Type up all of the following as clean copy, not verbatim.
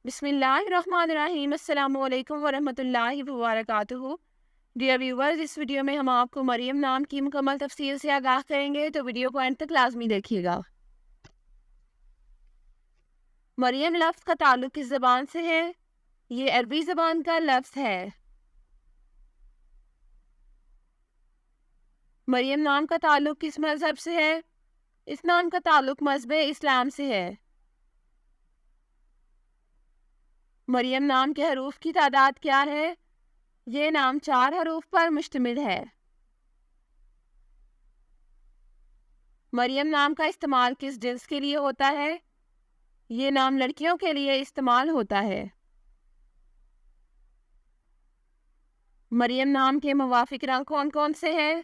بسم اللہ الرحمن الرحیم۔ السلام علیکم ورحمۃ اللہ وبرکاتہ۔ ڈیئر ویورز، اس ویڈیو میں ہم آپ کو مریم نام کی مکمل تفصیل سے آگاہ کریں گے، تو ویڈیو کو اینڈ تک لازمی دیکھیے گا۔ مریم لفظ کا تعلق کس زبان سے ہے؟ یہ عربی زبان کا لفظ ہے۔ مریم نام کا تعلق کس مذہب سے ہے؟ اس نام کا تعلق مذہب اسلام سے ہے۔ مریم نام کے حروف کی تعداد کیا ہے؟ یہ نام 4 حروف پر مشتمل ہے۔ مریم نام کا استعمال کس جنس کے لیے ہوتا ہے؟ یہ نام لڑکیوں کے لیے استعمال ہوتا ہے۔ مریم نام کے موافق رنگ کون کون سے ہیں؟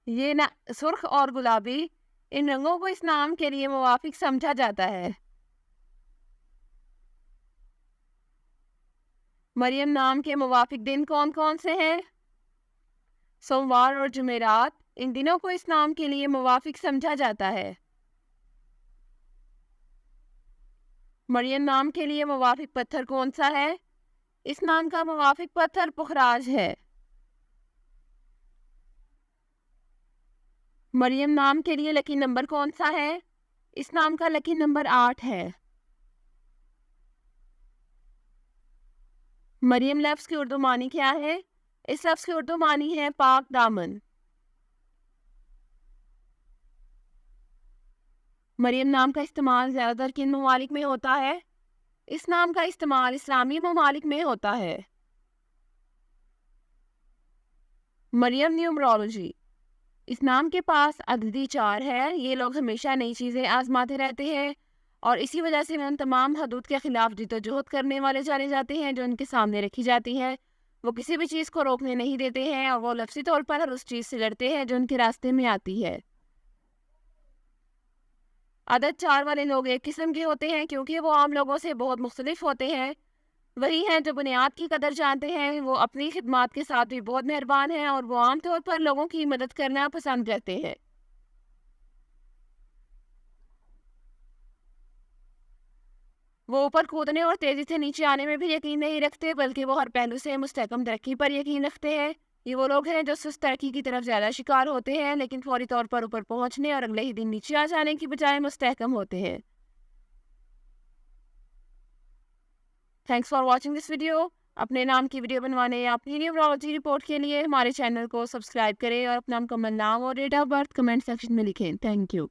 یہ سرخ اور گلابی، ان رنگوں کو اس نام کے لیے موافق سمجھا جاتا ہے۔ مریم نام کے موافق دن کون کون سے ہیں؟ سوموار اور جمعرات، ان دنوں کو اس نام کے لیے موافق سمجھا جاتا ہے۔ مریم نام کے لیے موافق پتھر کون سا ہے؟ اس نام کا موافق پتھر پخراج ہے۔ مریم نام کے لیے لکی نمبر کون سا ہے؟ اس نام کا لکی نمبر 8 ہے۔ مریم لفظ کی اردو معنی کیا ہے؟ اس لفظ کی اردو معنی ہے پاک دامن۔ مریم نام کا استعمال زیادہ تر کن ممالک میں ہوتا ہے؟ اس نام کا استعمال اسلامی ممالک میں ہوتا ہے۔ مریم نیومرولوجی، اس نام کے پاس عددی 4 ہے۔ یہ لوگ ہمیشہ نئی چیزیں آزماتے رہتے ہیں اور اسی وجہ سے ان تمام حدود کے خلاف جدوجہد کرنے والے جانے جاتے ہیں جو ان کے سامنے رکھی جاتی ہے۔ وہ کسی بھی چیز کو روکنے نہیں دیتے ہیں اور وہ لفظی طور پر ہر اس چیز سے لڑتے ہیں جو ان کے راستے میں آتی ہے۔ عدد 4 والے لوگ ایک قسم کے ہوتے ہیں کیونکہ وہ عام لوگوں سے بہت مختلف ہوتے ہیں۔ وہی ہیں جو بنیاد کی قدر جانتے ہیں۔ وہ اپنی خدمات کے ساتھ بھی بہت مہربان ہیں اور وہ عام طور پر لوگوں کی مدد کرنا پسند کرتے ہیں۔ وہ اوپر کودنے اور تیزی سے نیچے آنے میں بھی یقین نہیں رکھتے، بلکہ وہ ہر پہلو سے مستحکم ترقی پر یقین رکھتے ہیں۔ یہ وہ لوگ ہیں جو سست ترقی کی طرف زیادہ شکار ہوتے ہیں، لیکن فوری طور پر اوپر پہنچنے اور اگلے ہی دن نیچے آ جانے کی بجائے مستحکم ہوتے ہیں۔ Thanks for watching this video. اپنے نام کی ویڈیو بنوانے یا اپنی نیومرولوجی رپورٹ کے لیے ہمارے چینل کو سبسکرائب کریں اور اپنا مکمل نام اور date of birth comment section میں لکھیں۔ Thank you.